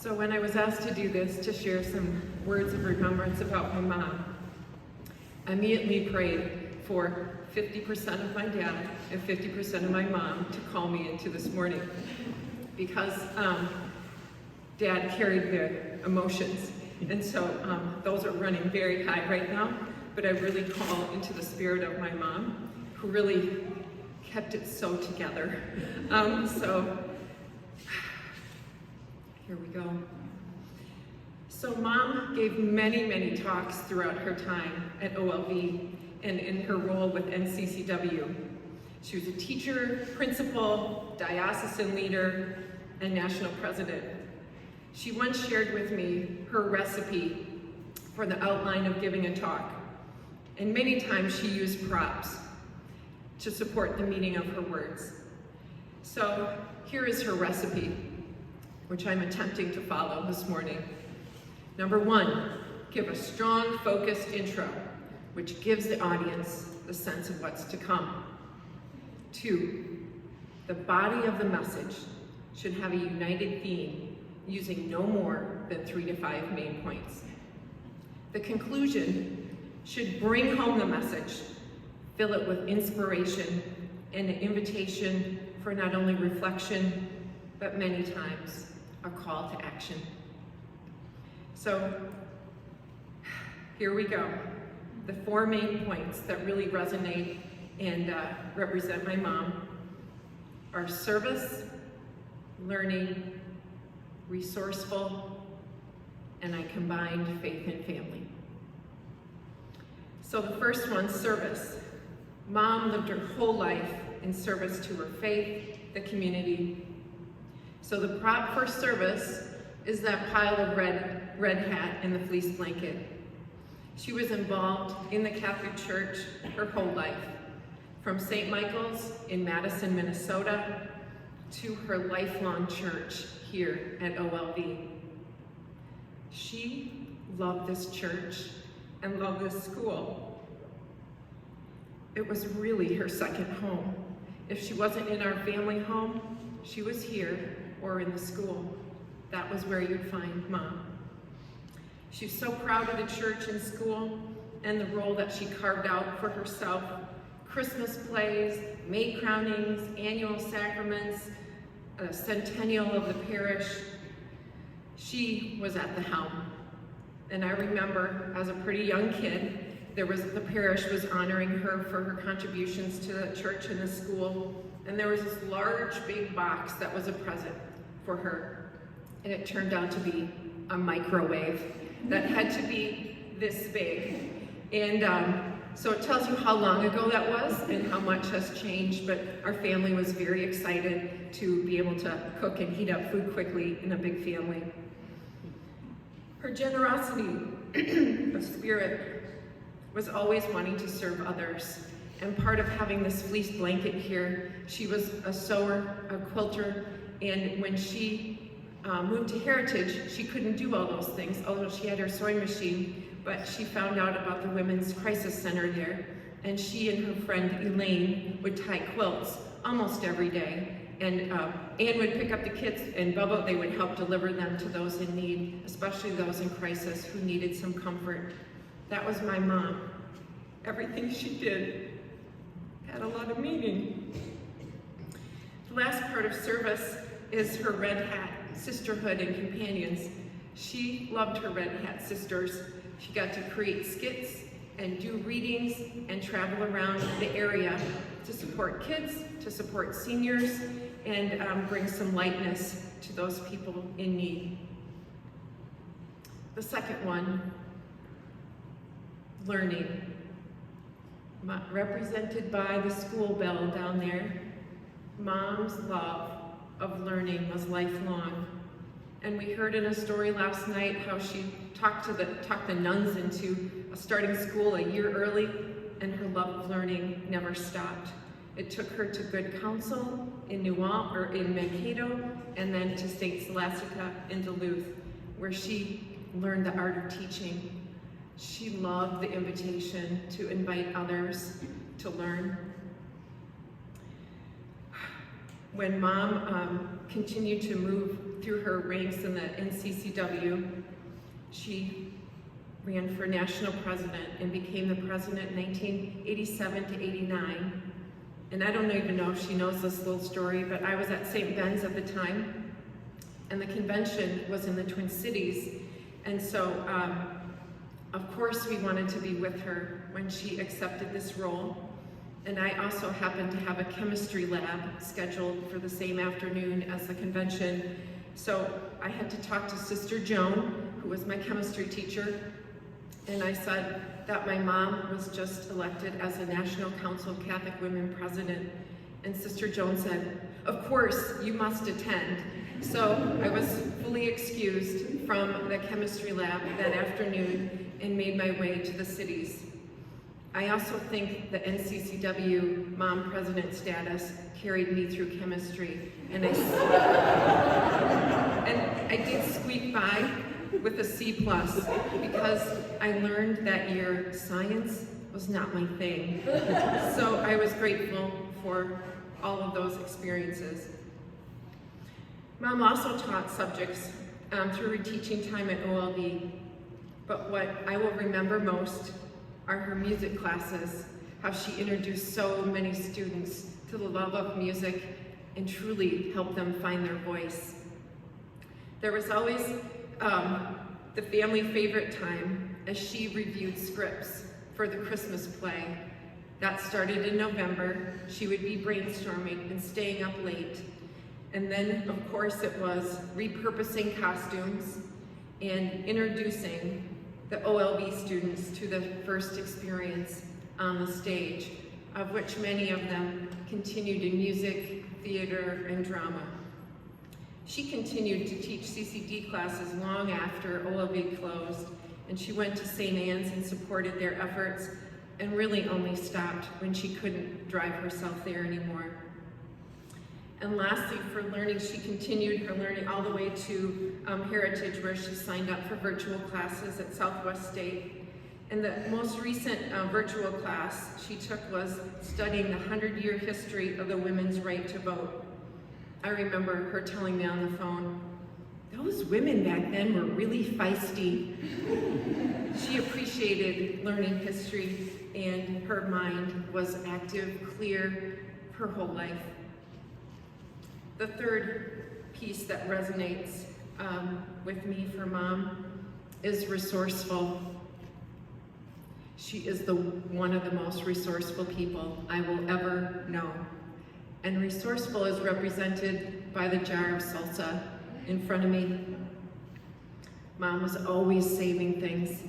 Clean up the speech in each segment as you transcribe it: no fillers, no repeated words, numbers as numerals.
So when I was asked to do this, to share some words of remembrance about my mom, I immediately prayed for 50% of my dad and 50% of my mom to call me into this morning, because Dad carried the emotions, and so those are running very high right now, but I really call into the spirit of my mom, who really kept it so together. So here we go. So Mom gave many, many talks throughout her time at OLV and in her role with NCCW. She was a teacher, principal, diocesan leader, and national president. She once shared with me her recipe for the outline of giving a talk, and many times she used props to support the meaning of her words. So here is her recipe, which I'm attempting to follow this morning. Number 1, give a strong, focused intro, which gives the audience the sense of what's to come. 2, the body of the message should have a united theme, using no more than 3 to 5 main points. The conclusion should bring home the message, fill it with inspiration and an invitation for not only reflection, but many times a call to action. So here we go. The 4 main points that really resonate and represent my mom are service, learning, resourceful, and I combined faith and family. So the first one, service. Mom lived her whole life in service to her faith, the community. So the prop for service is that pile of red hat and the fleece blanket. She was involved in the Catholic Church her whole life, from St. Michael's in Madison, Minnesota, to her lifelong church here at OLV. She loved this church and loved this school. It was really her second home. If she wasn't in our family home, she was here or in the school. That was where you'd find Mom. She's so proud of the church and school and the role that she carved out for herself. Christmas plays, May crownings, annual sacraments, a centennial of the parish. She was at the helm. And I remember as a pretty young kid, the parish was honoring her for her contributions to the church and the school. And there was this large, big box that was a present for her. And it turned out to be a microwave that had to be this big. And so it tells you how long ago that was and how much has changed, but our family was very excited to be able to cook and heat up food quickly in a big family. Her generosity of spirit was always wanting to serve others. And part of having this fleece blanket here, she was a sewer, a quilter, and when she moved to Heritage, she couldn't do all those things, although she had her sewing machine, but she found out about the Women's Crisis Center there, and she and her friend Elaine would tie quilts almost every day. And Anne would pick up the kits, and Bubba, they would help deliver them to those in need, especially those in crisis who needed some comfort. That was my mom. Everything she did had a lot of meaning. The last part of service is her red hat, sisterhood and companions. She loved her red hat sisters. She got to create skits and do readings and travel around the area to support kids, to support seniors, and bring some lightness to those people in need. The second one, learning. Represented by the school bell down there, Mom's love of learning was lifelong. And we heard in a story last night how she talked the nuns into starting school a year early, and her love of learning never stopped. It took her to Good Counsel in Mankato, and then to St. Scholastica in Duluth, where she learned the art of teaching. She loved the invitation to invite others to learn. When Mom continued to move through her ranks in the NCCW. She ran for national president and became the president in 1987 to 89. And I don't even know if she knows this little story, but I was at St. Ben's at the time, and the convention was in the Twin Cities. And so, of course, we wanted to be with her when she accepted this role. And I also happened to have a chemistry lab scheduled for the same afternoon as the convention. So I had to talk to Sister Joan, who was my chemistry teacher, and I said that my mom was just elected as a National Council of Catholic Women president. And Sister Joan said, "Of course, you must attend." So I was fully excused from the chemistry lab that afternoon and made my way to the cities. I also think the NCCW mom president status carried me through chemistry, and I did squeak by with a C+ because I learned that year science was not my thing. So I was grateful for all of those experiences. Mom also taught subjects through her teaching time at OLD, but what I will remember most are her music classes, how she introduced so many students to the love of music and truly helped them find their voice. There was always the family favorite time as she reviewed scripts for the Christmas play. That started in November. She would be brainstorming and staying up late. And then, of course, it was repurposing costumes and introducing the OLB students to the first experience on the stage, of which many of them continued in music, theater, and drama. She continued to teach CCD classes long after OLB closed, and she went to St. Anne's and supported their efforts, and really only stopped when she couldn't drive herself there anymore. And lastly, for learning, she continued her learning all the way to Heritage, where she signed up for virtual classes at Southwest State. And the most recent virtual class she took was studying the 100-year history of the women's right to vote. I remember her telling me on the phone, "Those women back then were really feisty." She appreciated learning history, and her mind was active, clear, her whole life. The third piece that resonates with me for Mom is resourceful. She is one of the most resourceful people I will ever know. And resourceful is represented by the jar of salsa in front of me. Mom was always saving things.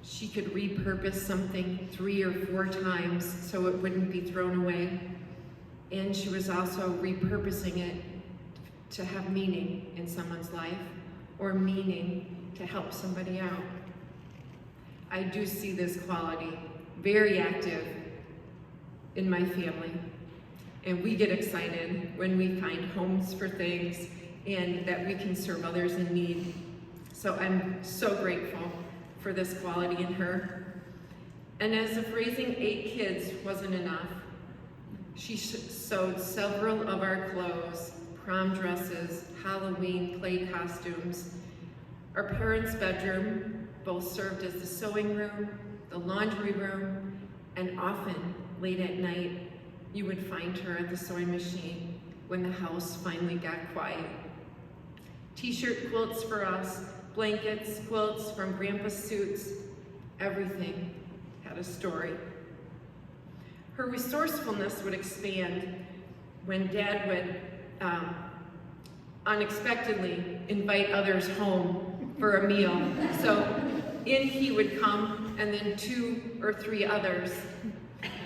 She could repurpose something 3 or 4 times so it wouldn't be thrown away. And she was also repurposing it to have meaning in someone's life, or meaning to help somebody out. I do see this quality very active in my family. And we get excited when we find homes for things and that we can serve others in need. So I'm so grateful for this quality in her. And as if raising 8 kids wasn't enough, she sewed several of our clothes, prom dresses, Halloween play costumes. Our parents' bedroom both served as the sewing room, the laundry room, and often late at night, you would find her at the sewing machine when the house finally got quiet. T-shirt quilts for us, blankets, quilts from Grandpa's suits, everything had a story. Her resourcefulness would expand when Dad would unexpectedly invite others home for a meal. So in he would come, and then 2 or 3 others.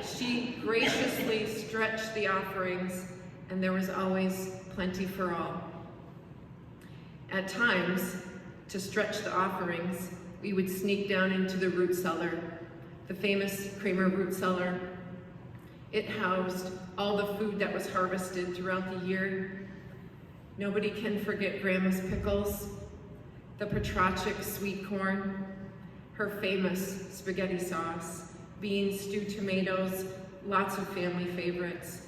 She graciously stretched the offerings, and there was always plenty for all. At times, to stretch the offerings, we would sneak down into the root cellar, the famous Kramer root cellar. It housed all the food that was harvested throughout the year. Nobody can forget Grandma's pickles, the Petrachik sweet corn, her famous spaghetti sauce, beans, stewed tomatoes, lots of family favorites.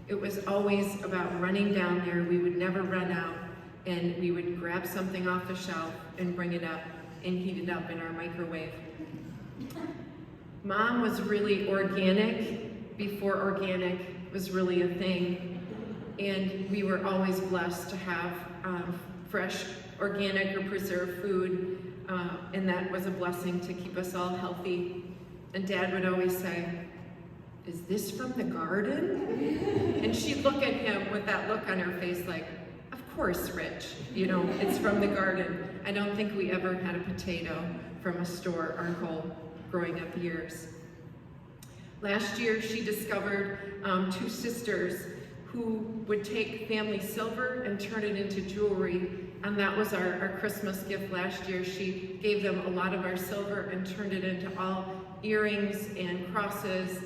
It was always about running down there. We would never run out, and we would grab something off the shelf and bring it up and heat it up in our microwave. Mom was really organic before organic was really a thing, and we were always blessed to have fresh, organic, or preserved food, and that was a blessing to keep us all healthy. And Dad would always say, "Is this from the garden?" And she'd look at him with that look on her face like, "Of course, Rich, you know, it's from the garden." I don't think we ever had a potato from a store our whole growing up years. Last year, she discovered 2 sisters who would take family silver and turn it into jewelry, and that was our Christmas gift last year. She gave them a lot of our silver and turned it into all earrings and crosses,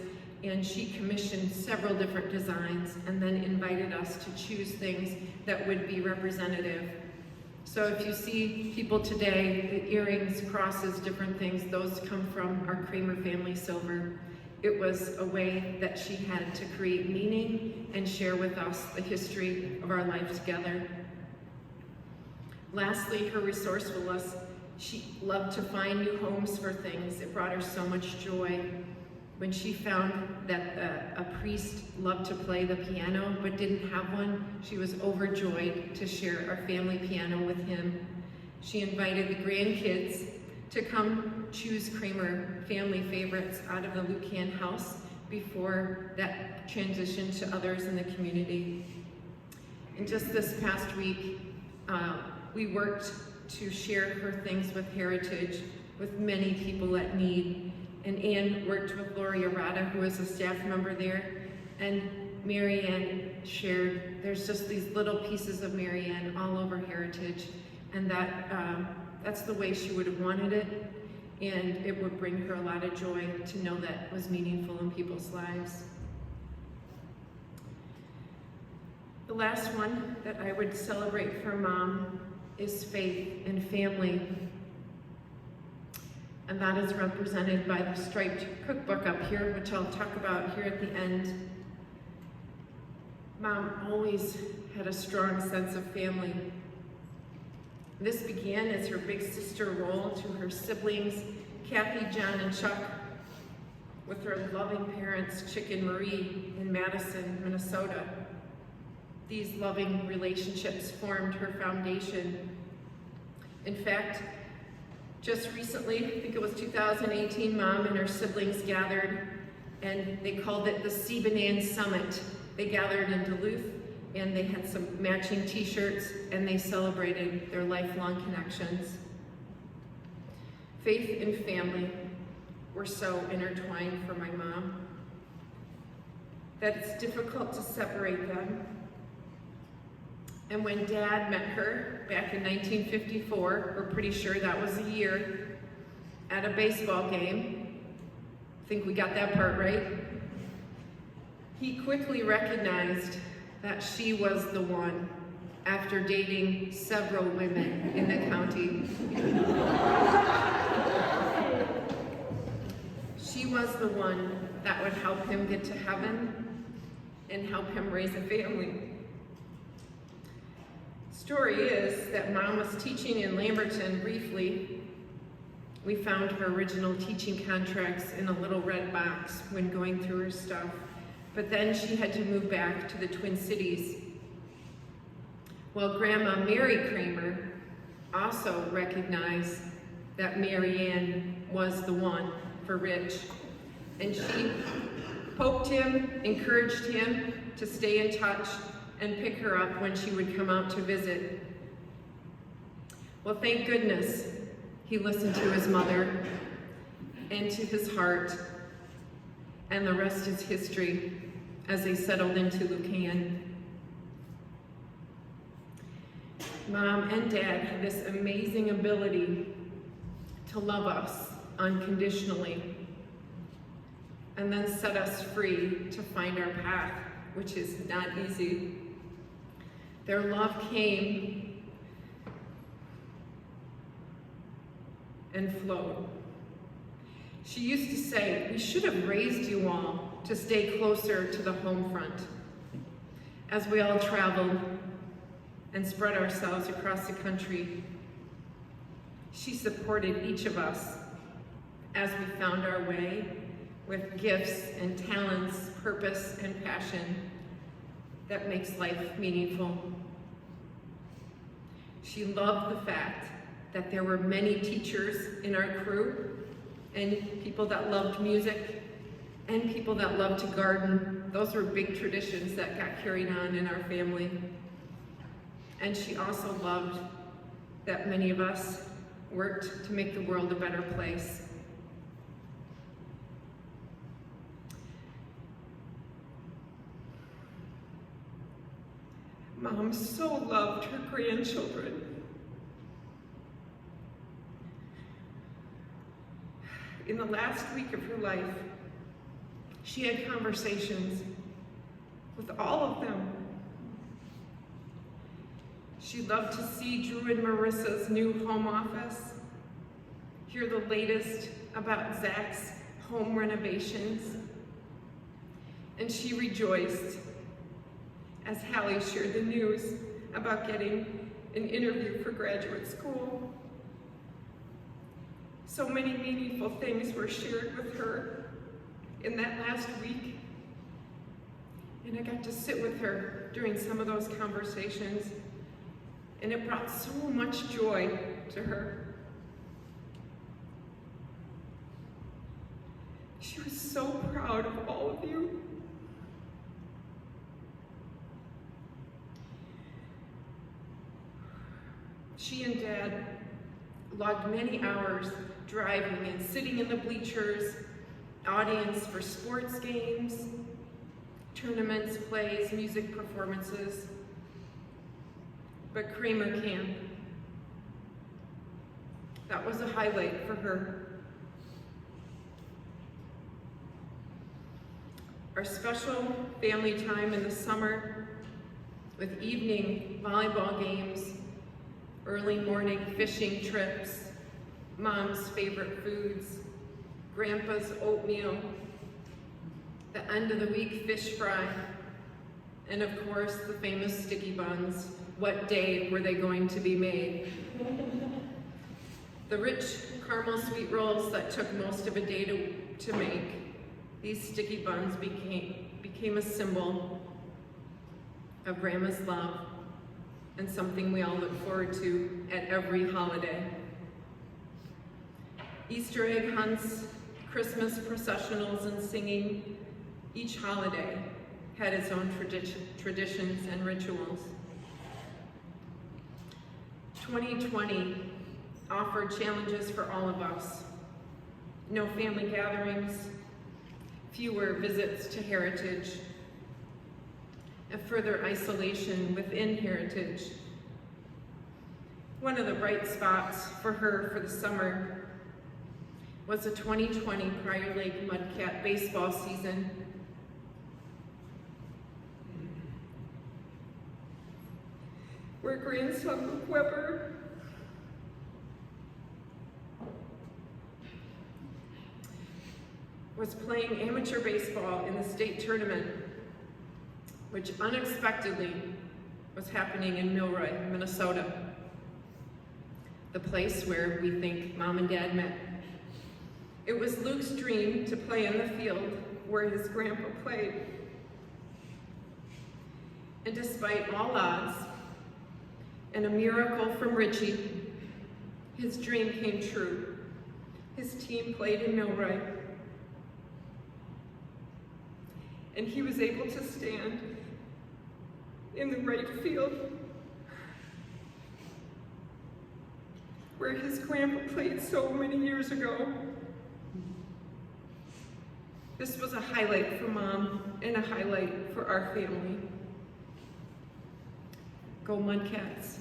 and she commissioned several different designs and then invited us to choose things that would be representative. So if you see people today, the earrings, crosses, different things, those come from our Kramer family silver. It was a way that she had to create meaning and share with us the history of our life together. Lastly, her resourcefulness. She loved to find new homes for things. It brought her so much joy. When she found that a priest loved to play the piano but didn't have one, she was overjoyed to share our family piano with him. She invited the grandkids to come choose Kramer family favorites out of the Lucan house before that transitioned to others in the community. And just this past week, we worked to share her things with Heritage, with many people at need. And Anne worked with Lori Arata, who is a staff member there, and Mary Ann shared, there's just these little pieces of Mary Ann all over Heritage, and that's the way she would have wanted it, and it would bring her a lot of joy to know that was meaningful in people's lives. The last one that I would celebrate for Mom is faith and family. And that is represented by the striped cookbook up here, which I'll talk about here at the end. Mom always had a strong sense of family. This began as her big sister role to her siblings, Kathy, John, and Chuck, with her loving parents, Chick and Marie, in Madison, Minnesota. These loving relationships formed her foundation. In fact, just recently, I think it was 2018, Mom and her siblings gathered, and they called it the Seabanan Summit. They gathered in Duluth, and they had some matching t-shirts, and they celebrated their lifelong connections. Faith and family were so intertwined for my mom that it's difficult to separate them. And when Dad met her back in 1954, we're pretty sure that was a year, at a baseball game, I think we got that part right, he quickly recognized that she was the one after dating several women in the county. She was the one that would help him get to heaven and help him raise a family. Story is that Mom was teaching in Lamberton briefly. We found her original teaching contracts in a little red box when going through her stuff, but then she had to move back to the Twin Cities. Well, Grandma Mary Kramer also recognized that Mary Ann was the one for Rich, and she poked him, encouraged him to stay in touch, and pick her up when she would come out to visit. Well, thank goodness he listened to his mother and to his heart, and the rest is history as they settled into Lucan. Mom and Dad had this amazing ability to love us unconditionally and then set us free to find our path, which is not easy. Their love came and flowed. She used to say, we should have raised you all to stay closer to the home front as we all traveled and spread ourselves across the country. She supported each of us as we found our way with gifts and talents, purpose and passion that makes life meaningful. She loved the fact that there were many teachers in our crew and people that loved music and people that loved to garden. Those were big traditions that got carried on in our family. And she also loved that many of us worked to make the world a better place. Mom so loved her grandchildren. In the last week of her life, she had conversations with all of them. She loved to see Drew and Marissa's new home office, hear the latest about Zach's home renovations, and she rejoiced as Hallie shared the news about getting an interview for graduate school. So many meaningful things were shared with her in that last week, and I got to sit with her during some of those conversations, and it brought so much joy to her. She was so proud of all of you. She and Dad logged many hours driving and sitting in the bleachers, audience for sports games, tournaments, plays, music performances. But Kramer camp, that was a highlight for her. Our special family time in the summer with evening volleyball games, early morning fishing trips, Mom's favorite foods, Grandpa's oatmeal, the end of the week fish fry, and of course the famous sticky buns. What day were they going to be made? The rich caramel sweet rolls that took most of a day to make, these sticky buns became a symbol of Grandma's love and something we all look forward to at every holiday. Easter egg hunts, Christmas processionals and singing, each holiday had its own traditions and rituals. 2020 offered challenges for all of us. No family gatherings, fewer visits to Heritage, and further isolation within Heritage. One of the bright spots for her for the summer was the 2020 Prior Lake Mudcat baseball season. Where grandson Luke Weber was playing amateur baseball in the state tournament, which unexpectedly was happening in Milroy, Minnesota, the place where we think Mom and Dad met. It was Luke's dream to play in the field where his grandpa played. And despite all odds and a miracle from Richie, his dream came true. His team played in Milroy, and he was able to stand in the right field where his grandpa played so many years ago. This was a highlight for Mom and a highlight for our family. Go Mudcats.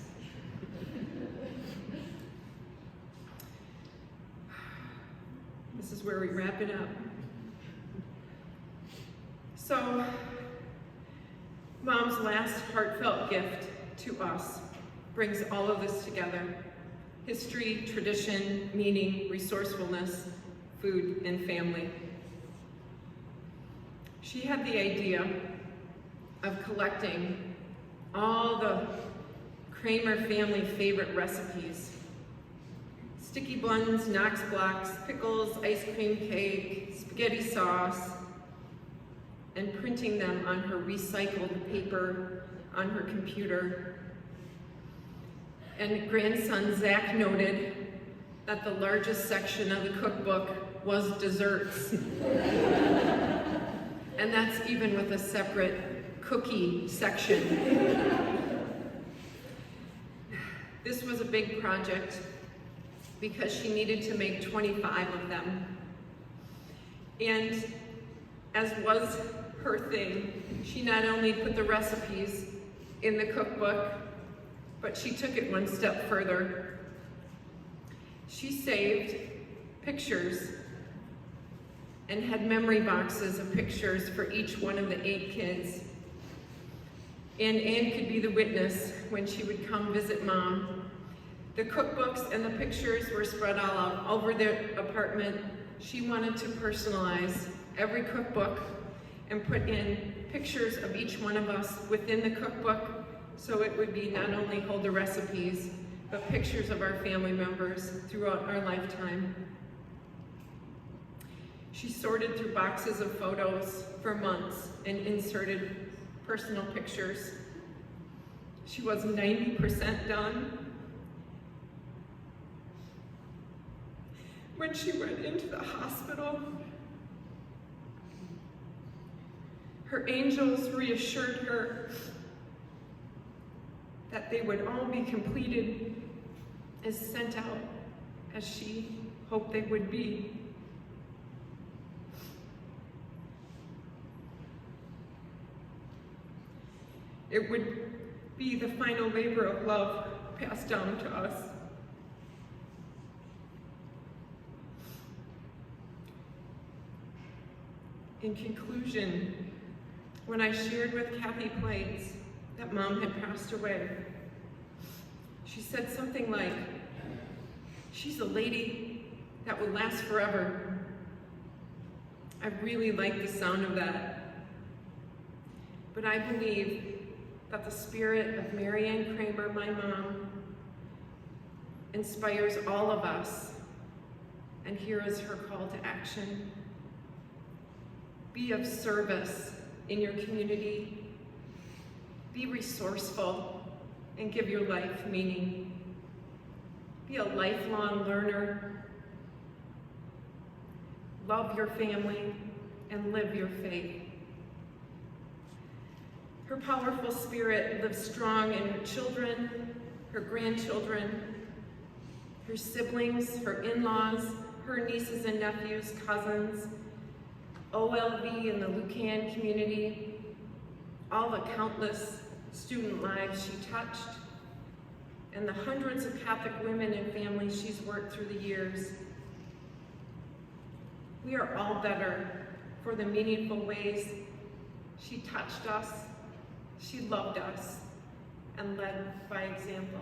This is where we wrap it up. So, Mom's last heartfelt gift to us brings all of this together. History, tradition, meaning, resourcefulness, food, and family. She had the idea of collecting all the Kramer family favorite recipes. Sticky buns, Knox blocks, pickles, ice cream cake, spaghetti sauce, and printing them on her recycled paper on her computer. And grandson Zach noted that the largest section of the cookbook was desserts. And that's even with a separate cookie section. This was a big project because she needed to make 25 of them. And as was her thing, she not only put the recipes in the cookbook, but she took it one step further. She saved pictures and had memory boxes of pictures for each one of the 8 kids. And Anne could be the witness when she would come visit Mom. The cookbooks and the pictures were spread all over their apartment. She wanted to personalize every cookbook and put in pictures of each one of us within the cookbook, so it would be not only hold the recipes, but pictures of our family members throughout our lifetime. She sorted through boxes of photos for months and inserted personal pictures. She was 90% done when she went into the hospital. Her angels reassured her that they would all be completed as sent out as she hoped they would be. It would be the final labor of love passed down to us. In conclusion, when I shared with Kathy Plates that Mom had passed away, she said something like, "She's a lady that will last forever." I really like the sound of that. But I believe that the spirit of Mary Ann Kramer, my mom, inspires all of us, and here is her call to action. Be of service in your community. Be resourceful and give your life meaning. Be a lifelong learner. Love your family and live your faith. Her powerful spirit lives strong in her children, her grandchildren, her siblings, her in-laws, her nieces and nephews, cousins, OLV and the Lucan community, all the countless student lives she touched, and the hundreds of Catholic women and families she's worked through the years. We are all better for the meaningful ways she touched us, she loved us, and led by example.